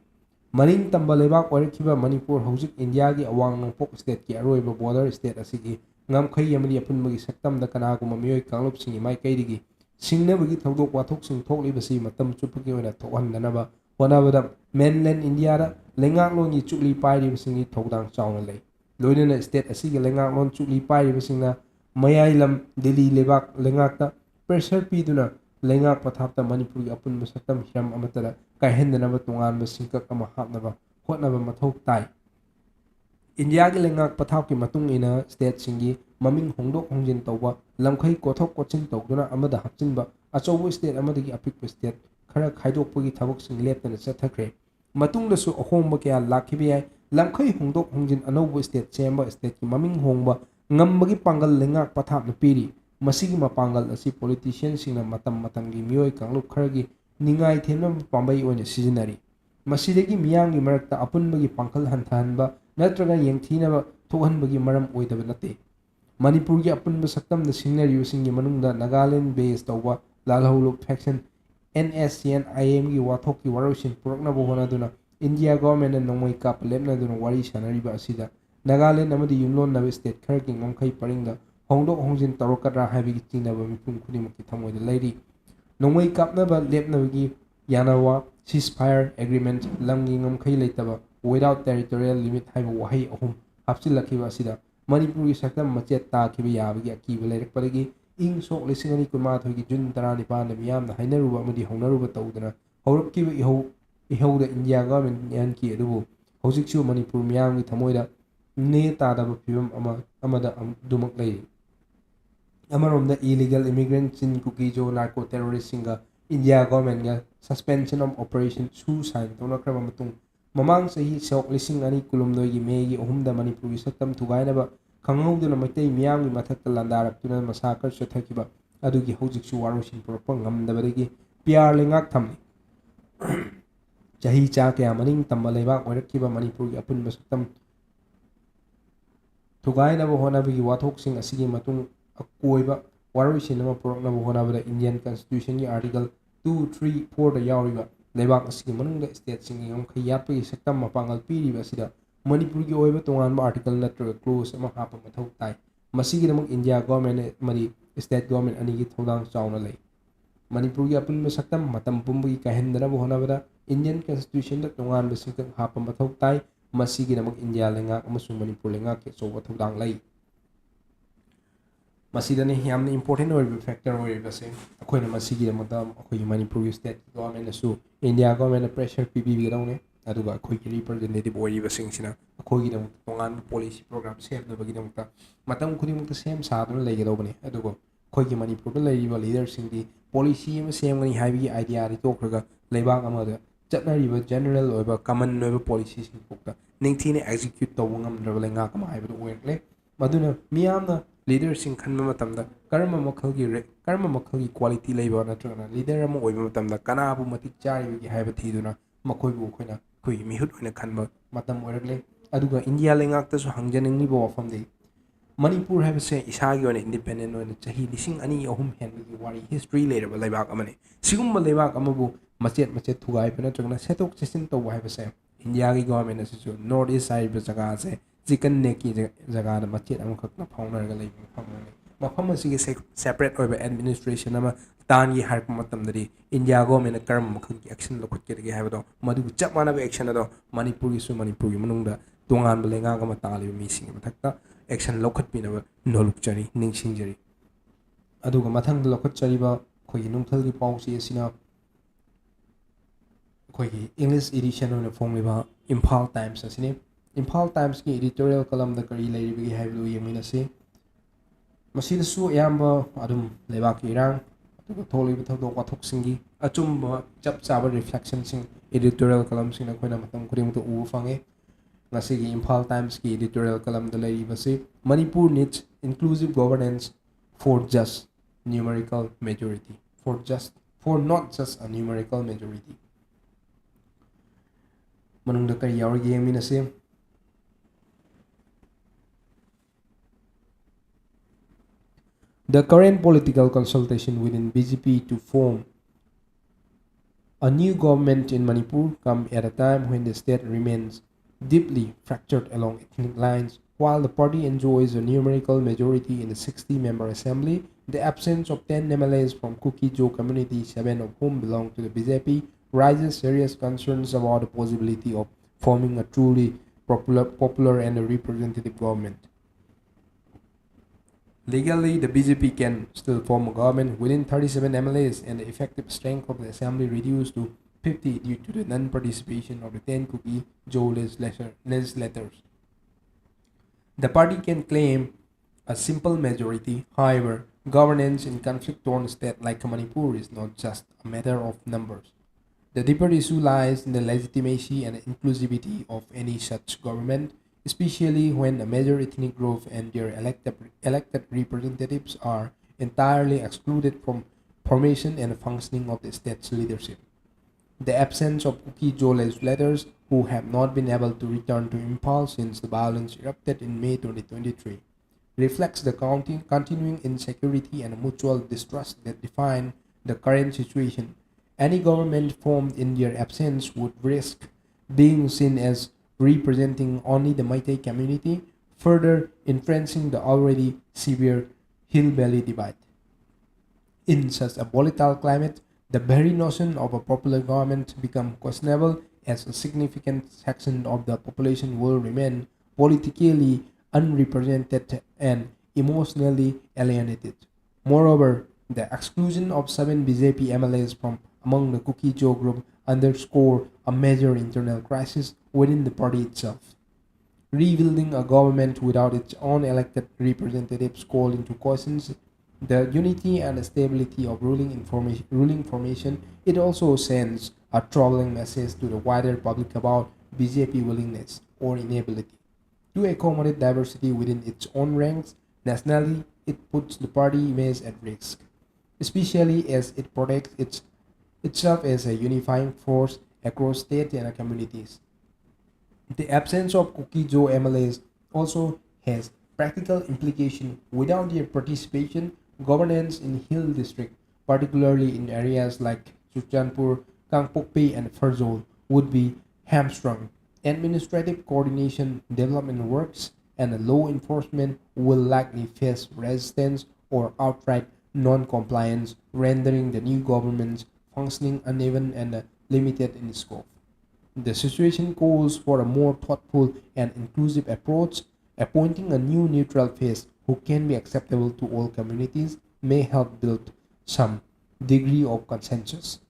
A: maning tamba laibak oirakhiba Manipur hojik India gi awang nongpok state ki aroiba border state asigi ngamkhai amadi apunbagi saktamda kanaguma miyoi kanglupsing imai kaidigi singnabagi thawdok wathoksing thoklibasi matam chupagi oina thokhandanaba honabada mainland India da lengaklongi chukli pairibasingi thawdang chawna lei loinana state asigi lengaklon chukli pairibasingna mayailam Delhi lebak lengakta pressure piduna lengak pathapta Manipur gi apunba saktam hiram amatara kaihendanaba tonganba singkak ama hapnaba hotnaba mathau tai India gi lengak pathap ki matung ina state singi maming hongdok hongjin tawba lamkhai kothok kochin tawduna amada hapchinba achobo state amadagi apikpa state khara khaidokpagi thabak sing leptana chathakre matungda su ahomba kya lakhibi yai lamkhai hongdok hongjin anaubo state semba state ki maming hongba ngambagi pangal lengak pathap na piri masigi mapangal asi politician singna matamgi miyoi kanglup kharagi ningai themna pambai oina sizinari masidagi miyangi marakta apunbagi pangkal hanthanba natraga yengthinaba thohanbagi maram oidaba nate Manipur gi apunba saktamda singnariyu singi manungda Nagaland base tawba lalhawlup faction NSCN-IM gi wathok ki warosin puraknaba honaduna India government na nongmai kap lepnaduna wari sanariba asida Nagaland amadi yumlonnaba state kharagi ngamkhai paringda hongdok hongjin tarokadra haibigi tingnaba mipum khudimaki thamoida lairi nongmai kapnaba lepnabagi yanawa ceasefire agreement lamgi ngamkhai leitaba without territorial limit haiba wahai ahum hapchilakhiba asida Manipur gi saktam machet takhiba yabagi akiba leirakpadagi ing sok lising ani kunmathoi gi June 19 na miyamna hainaruba amadi hongnaruba tawdana haurakkiba ihauda India government yanki adubu hojiksu Manipur miyamgi thamoida ne tadaba phibam amada dumak leiri amaromda illegal immigrant chin kukijo narco terrorist singa India government ga suspension of operation su sign tonakraba matung mamang sahi sok lising ani kulumdoi gi megi ohumda Manipur gi saktam thugainaba khanghauduna maitai miyamgi mathakta landaraktuna masakar chathakiba adugi hojiksu warosin purakpa ngamdabadagi PR lengak thamni chahi cha kya maning tamba leibak oirakkiba Manipur gi apunba saktam thugainaba honabagi wathoksing asigi matung akoiba warosin ama puraknaba honabada Indian constitution gi article 2, 3, 4 da yawriba leibak asigi manungda state singi ngamkhai yatpagi saktam mapangal piriba asida Manipur gi oiba tonganba article natraga clause ama hapa mathau tai masigidamak India government mari state government anigi thodang chawna lei Manipur gi apunba saktam matam pumbagi kahendanaba honabada Indian constitution da tonganba singkak hapa mathau tai masigidamak India lengak amasung Manipur lengak ke choba thodang lei masidani yamna important oiba factor oibase akoina masigidamakta akoi Manipur gi state government asu India government pressure pibigidawne aduga akoigi representative oiribasingsina akoigidamukta tongan policy program semnabagidamukta matam khudimukta sem saduna leigidawbani adugo akoigi Manipur da leiriba leader singdi policy ama semgani haibigi idea ri tokraga leibak amada chatnariba general oiba common oiba policy sing pokta ningthina execute tawba ngamdraba lengak ama haibadu oirkle maduna miyamna leader sing khanba matamda karma makhalgi quality leiba natrana leader ama oiba matamda kanabu matik charibigi haiba thiduna makoibu khoina koi mihut oina khanba matam oirkle aduga India lengak tasu hangjaningni bo wafamde Manipur habse isagi on independent on chahi lising ani ahum hengi wari history later leibak amane sigumba leibak amabu machet thugai pena chagna setok chesin to habse India ki government asisu north east side jaga se chicken neck ki jaga da machet am khakna phaunar ga leib phaunar mafam asigi separate oiba administration ama tan gi har matam dari India government karam khaki action lokhut ke ge habdo madu chap mana action ado Manipur gi su Manipur gi manungda tongan belenga ga matali mi sing mathakta action lokhut pinaba nolukchari ningsingjari aduga mathang lokhutchariba khoi nungthal gi pawsi asina khoi English edition on fongliba Imphal Times asine Imphal Times ki editorial column da kari leiribi gi haibu yemina se masidasu yamba adum lebak irang aduga tholiba thodok wathok singi achumba chap chaba reflection sing editorial column sing na khoina matam kurim to u fange ngasigi Imphal Times ki editorial column da leiriba se Manipur needs inclusive governance for just numerical majority for not just a numerical majority manungda kari yawrige yemina se the current political consultation within BJP to form a new government in Manipur come at a time when the state remains deeply fractured along ethnic lines. While the party enjoys a numerical majority in the 60-member assembly, the absence of 10 MLAs from Kuki-Jo community, 7 of whom belong to the BJP, raises serious concerns about the possibility of forming a truly popular and a representative government. Legally, the BJP can still form a government within 37 MLAs and the effective strength of the assembly reduced to 50 due to the non-participation of the 10 Kuki-Jo legislators. The party can claim a simple majority. However, governance in conflict-torn state like Manipur is not just a matter of numbers. The deeper issue lies in the legitimacy and inclusivity of any such government, especially when a major ethnic group and their elected representatives are entirely excluded from formation and functioning of the state's leadership. The absence of Kuki-Jo legislators who have not been able to return to Impal since the violence erupted in May 2023 reflects the continuing insecurity and mutual distrust that define the current situation. Any government formed in their absence would risk being seen as representing only the Meitei community, further entrenching the already severe hill-valley divide. In such a volatile climate, the very notion of a popular government becomes questionable as a significant section of the population will remain politically unrepresented and emotionally alienated. Moreover, the exclusion of 7 BJP MLAs from among the Kuki-Jo group underscore a major internal crisis within the party itself. Rebuilding a government without its own elected representatives call into question the unity and stability of ruling formation. It also sends a troubling message to the wider public about BJP willingness or inability to accommodate diversity within its own ranks. Nationally, it puts the party image at risk, especially as it protects itself as a unifying force across state and communities. The absence of Kuki-Jo MLAs also has practical implications. Without their participation, governance in Hill District, particularly in areas like Suchanpur, Kangpokpi, and Farzol, would be hamstrung. Administrative coordination, development works, and law enforcement will likely face resistance or outright non-compliance, rendering the new government's functioning uneven and limited in scope. The situation calls for a more thoughtful and inclusive approach. Appointing a new neutral face who can be acceptable to all communities may help build some degree of consensus.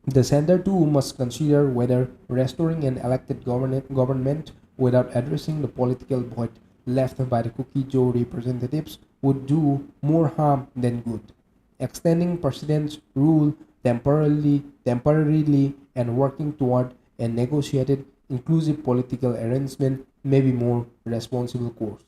A: The center too must consider whether restoring an elected government without addressing the political void left by the Kuki-Jo representatives would do more harm than good. Extending president's rule temporarily and working toward a negotiated inclusive political arrangement may be more responsible course.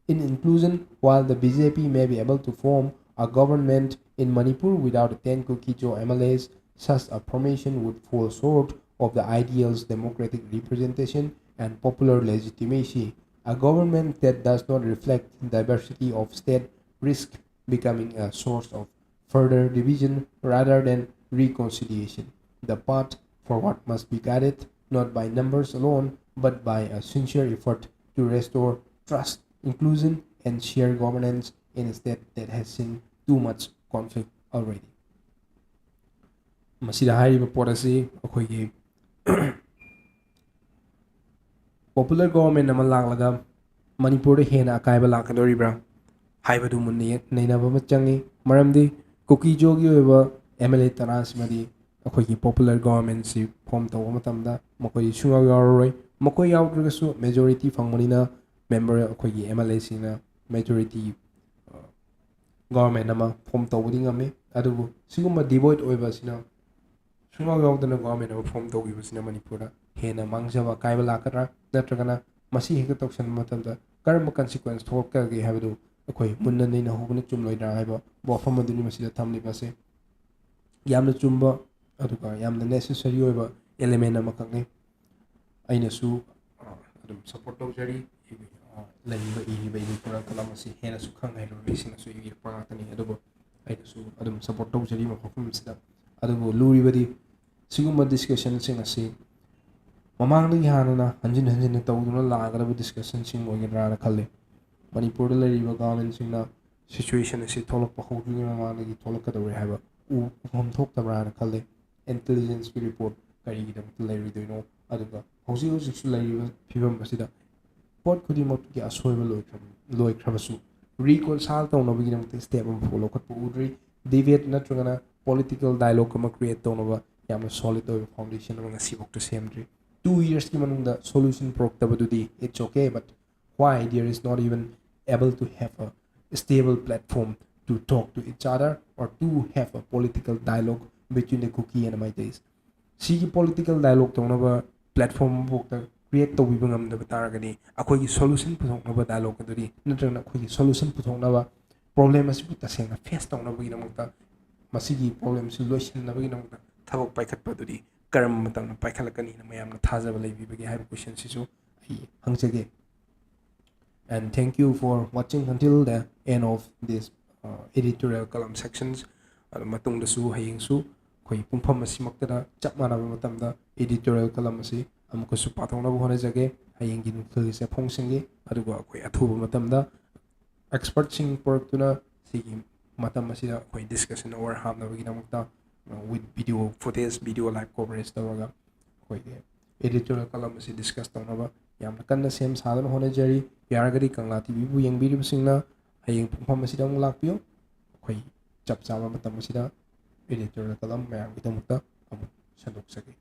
A: In inclusion, while the BJP may be able to form a government in Manipur without the 10 Kuki-Jo MLAs, such a formation would fall short of the ideals democratic representation and popular legitimacy A government that does not reflect diversity of state risks becoming a source of further division rather than reconciliation. The path forward must be guided not by numbers alone, but by a sincere effort to restore trust, inclusion, and shared governance in a state that has seen too much conflict already. ꯃꯁꯤꯗ ꯍꯥꯏꯔꯤꯕ ꯄꯣꯠ ꯑꯁꯤ ꯑꯩꯈꯣꯏꯒꯤ popular government ꯑꯃ ꯂꯥꯛꯂꯒ ꯃꯅꯤꯄꯨꯔꯗ ꯍꯦꯟꯅ ꯑꯀꯥꯏꯕ ꯂꯥꯛꯀꯗꯧꯔꯤꯕ꯭ꯔꯥ ꯍꯥꯏꯕꯗꯨ ꯃꯨꯟꯅ ꯅꯩꯅꯕ ꯑꯃ ꯆꯪꯉꯤ ꯃꯔꯝꯗꯤ ꯀꯨꯀꯤꯖꯣꯒꯤ ꯑꯣꯏꯕ MLA ꯇꯔꯥꯁꯤꯃꯗꯤ ꯑꯩꯈꯣꯏꯒꯤ ꯄꯣꯄꯨꯂꯔ ꯒꯣꯚꯔꯟꯃꯦꯟꯠꯁꯤ ꯐꯣꯔꯝ ꯇꯧꯕ ꯃꯇꯝꯗ ꯃꯈꯣꯏ ꯁꯨꯡꯌꯥꯎ ꯌꯥꯎꯔꯔꯣꯏ ꯃꯈꯣꯏ ꯌꯥꯎꯗ꯭ꯔꯒꯁꯨ ꯃꯦꯖꯣꯔꯤꯇꯤ ꯐꯪꯕꯅꯤꯅ ꯃꯦꯝꯕꯔ ꯑꯩꯈꯣꯏꯒꯤ MLAꯁꯤꯡꯅ ꯃꯦꯖꯣꯔꯤꯇꯤ ꯒꯣꯚꯔꯟꯃꯦꯟꯠ ꯑꯃ ꯐꯣꯔꯝ ꯇꯧꯕꯗꯤ ꯉꯝꯃꯤ ꯑꯗꯨꯕꯨ ꯁꯤꯒꯨꯝꯕ ꯗꯤꯚꯣꯏꯠ ꯑꯣꯏꯕ ꯑꯁꯤꯅ ꯁꯨꯡꯌꯥꯎ ꯌꯥꯎꯗꯅ ꯒꯣꯚꯔꯟꯃꯦꯟꯠ ꯑꯃ ꯐꯣꯔꯝ ꯇꯧꯈꯤꯕꯁꯤꯅ ꯃꯅꯤꯄꯨꯔꯗ ꯍꯦꯟꯅ ꯃꯥꯡꯖꯕ ꯑꯀꯥꯏꯕ ꯂꯥꯛꯀꯗ꯭ꯔꯥ ꯅꯠꯇ꯭ꯔꯒꯅ ꯃꯁꯤ ꯍꯦꯛꯇ ꯇꯧꯁꯟꯕ ꯃꯇꯝꯗ ꯀꯔꯝꯕ ꯀꯟꯁꯤꯀ꯭ꯋꯦꯟꯁ ꯊꯣꯛꯂꯛꯀꯗꯒꯦ ꯍꯥꯏꯕꯗꯨ ꯑꯩꯈꯣꯏ ꯃꯨꯟꯅ ꯅꯩꯅꯍꯧꯕꯅ ꯆꯨꯝꯂꯣꯏꯗ꯭ꯔꯥ ꯍꯥꯏꯕ ꯋꯥꯐꯝ ꯑꯗꯨꯅꯤ ꯃꯁꯤꯗ ꯊꯝꯂꯤꯕꯁꯦ ꯌꯥꯝꯅ ꯆꯨꯝꯕ ꯑꯗꯨꯒ ꯌꯥꯝꯅ ꯅꯦꯁꯦꯁꯔꯤ ꯑꯣꯏꯕ ꯑꯦꯂꯤꯃꯦꯟ ꯑꯃꯈꯛꯅꯤ ꯑꯩꯅꯁꯨ ꯑꯗꯨꯝ ꯁꯞꯄꯣꯔꯠ ꯇꯧꯖꯔꯤ ꯂꯩꯔꯤꯕ ꯏꯔꯤꯕ ꯏꯗꯤꯇꯣꯔꯤꯌꯦꯜ ꯀꯂꯝ ꯑꯁꯤ ꯍꯦꯟꯅꯁꯨ ꯈꯪ ꯍꯩꯔꯕ ꯃꯤꯁꯤꯡꯅꯁꯨ ꯏꯔꯛꯄ ꯉꯥꯛꯇꯅꯤ ꯑꯗꯨꯕꯨ ꯑꯩꯅꯁꯨ ꯑꯗꯨꯝ ꯁꯞꯄꯣꯔꯠ ꯇꯧꯖꯔꯤ ꯃꯐꯝ ꯑꯁꯤꯗ ꯑꯗꯨꯕꯨ ꯂꯨꯔꯤꯕꯗꯤ ꯁꯤꯒꯨꯝꯕ ꯗꯤꯁꯀꯁꯟꯁꯤꯡ ꯑꯁꯤ ꯃꯃꯥꯡꯗꯒꯤ ꯍꯥꯟꯅꯅ ꯍꯟꯖꯤꯟ ꯍꯟꯖꯤꯟꯅ ꯇꯧꯗꯨꯅ ꯂꯥꯛꯒꯗꯕ ꯗꯤꯁꯀꯁꯟꯁꯤꯡ ꯑꯣꯏꯒꯗ꯭ꯔꯥꯅ ꯈꯜꯂꯤ ꯃꯅꯤꯄꯨꯔꯗ ꯂꯩꯔꯤꯕ ꯒꯚꯔꯟꯃꯦꯟꯠꯁꯤꯡꯅ ꯁꯤꯆꯨꯋꯦꯁꯟ ꯑꯁꯤ ꯊꯣꯛꯂꯛꯄ ꯍꯧꯗ꯭ꯔꯤꯉꯩ ꯃꯃꯥꯡꯗꯒꯤ ꯊꯣꯛꯂꯛꯀꯗꯧꯔꯦ ꯍꯥꯏꯕ ꯎꯐꯝ ꯊꯣꯛꯇꯕ꯭ꯔꯥꯅ ꯈꯜꯂꯤ ꯏꯟꯇꯦꯂꯤꯖꯦꯟꯁꯀꯤ ꯔꯤꯄꯣꯔꯠ ꯀꯔꯤꯒꯤꯗꯃꯛꯇ ꯂꯩꯔꯣꯏꯗꯣꯏꯅꯣ ꯑꯗꯨꯒ ꯍꯧꯖꯤꯛ ꯍꯧꯖꯤꯛꯁꯨ ꯂꯩꯔꯤꯕ ꯐꯤꯕꯝ ꯑꯁꯤꯗ ꯄꯣꯠ ꯈꯨꯗꯤꯡꯃꯛꯀꯤ ꯑꯁꯣꯏꯕ ꯂꯣꯏꯈ꯭ꯔꯕꯁꯨ ꯔꯤꯀꯣꯟꯁꯥꯏꯜ ꯇꯧꯅꯕꯒꯤꯗꯃꯛꯇ ꯁ꯭ꯇꯦꯞ ꯑꯃ ꯐꯥꯎ ꯂꯧꯈꯠꯄ ꯎꯗ꯭ꯔꯤ ꯗꯤꯕꯦꯠ ꯅꯠꯇ꯭ꯔꯒꯅ ꯄꯣꯂꯤꯇꯤꯀꯦꯜ ꯗꯥꯏꯂꯣഗ് ꯑꯃ ꯀ꯭रिꯌꯦꯠ ꯇꯧꯅꯕ ꯌꯥꯝꯅ ꯁꯣꯂꯤꯠ ꯑꯣꯏꯕ ꯐꯥꯎꯟꯗꯦꯁꯟ ꯑꯃ ꯉꯁꯤꯐꯥꯎꯗ ꯁꯦꯝꯗ꯭ꯔꯤ 2 yearsꯀꯤ ꯃꯅꯨꯡꯗ ꯁꯣꯂꯨꯁꯟ ꯄꯨꯔꯛꯇꯕꯗꯨꯗꯤ it's okay but why there is not even able to have a stable platform to talk to each other or to have a political dialogue between the Kuki and Maitais. ꯁꯤꯒꯤ political ꯗꯥꯏꯂꯣഗ് ꯇꯧꯅꯕ platform ꯑꯃꯐꯥꯎꯗ ꯀ꯭रिꯌꯦꯠ ꯇꯧꯕꯤꯕ ꯉꯝꯗꯕ ꯇꯥꯔꯒꯗꯤ ꯑꯩꯈꯣꯏꯒꯤ solution ꯄꯨꯊꯣꯛꯅꯕ ꯗꯥꯏꯂꯣഗ് ꯑꯗꯨꯗꯤ ꯅꯠꯇ꯭ꯔꯒꯅ ꯑꯩꯈꯣꯏꯒꯤ ꯁꯣꯂꯨꯁꯟ ꯄꯨꯊꯣꯛꯅꯕ ꯄ꯭ꯔꯣꯕ꯭ꯂꯦꯝ ꯑꯁꯤꯕꯨ ꯇꯁꯦꯡꯅ ꯐꯦꯁ ꯇꯧꯅꯕꯒꯤꯗꯃꯛꯇ ꯃꯁꯤꯒꯤ ꯄ꯭ꯔꯣꯕ꯭ꯂꯦꯝꯁꯤ ꯂꯣꯏꯁꯤꯟꯅꯕꯒꯤꯗꯃꯛꯇ ꯊꯕꯛ ꯄꯥꯏꯈꯠꯄ ꯑꯗꯨꯗꯤ ꯀꯔꯝꯕ ꯃꯇꯝꯗ ꯄꯥꯏꯈꯠꯂꯛꯀꯅꯤꯅ ꯃꯌꯥꯝꯅ ꯊꯥꯖꯕ ꯂꯩꯕꯤꯕꯒꯦ ꯍꯥꯏꯕ ꯀ꯭ꯋꯦꯁꯟꯁꯤꯁꯨ ꯑꯩ ꯍꯪꯖꯒꯦ and thank you for watching until the end of this editorial column sections matungdasu hayengsu khoi pumpham asimaktana chap manaba matamda editorial column asi amukasu pathongna honajage hayenggi nungthil se phongsingi aduga khoi athuba matamda expert sing portuna sigi matam asida khoi discussion or hamnabagi namakta with video footage video live coverage tawraga khoi editorial column asi discuss tawnaba yamna kanna sem sadana honajari yaragadi Kangla TV bu yengbiribsingna hayeng pumpham asida amuk lakpiyo khoi chap chaba matam asida editorial column mayam gidamukta amuk sandok sage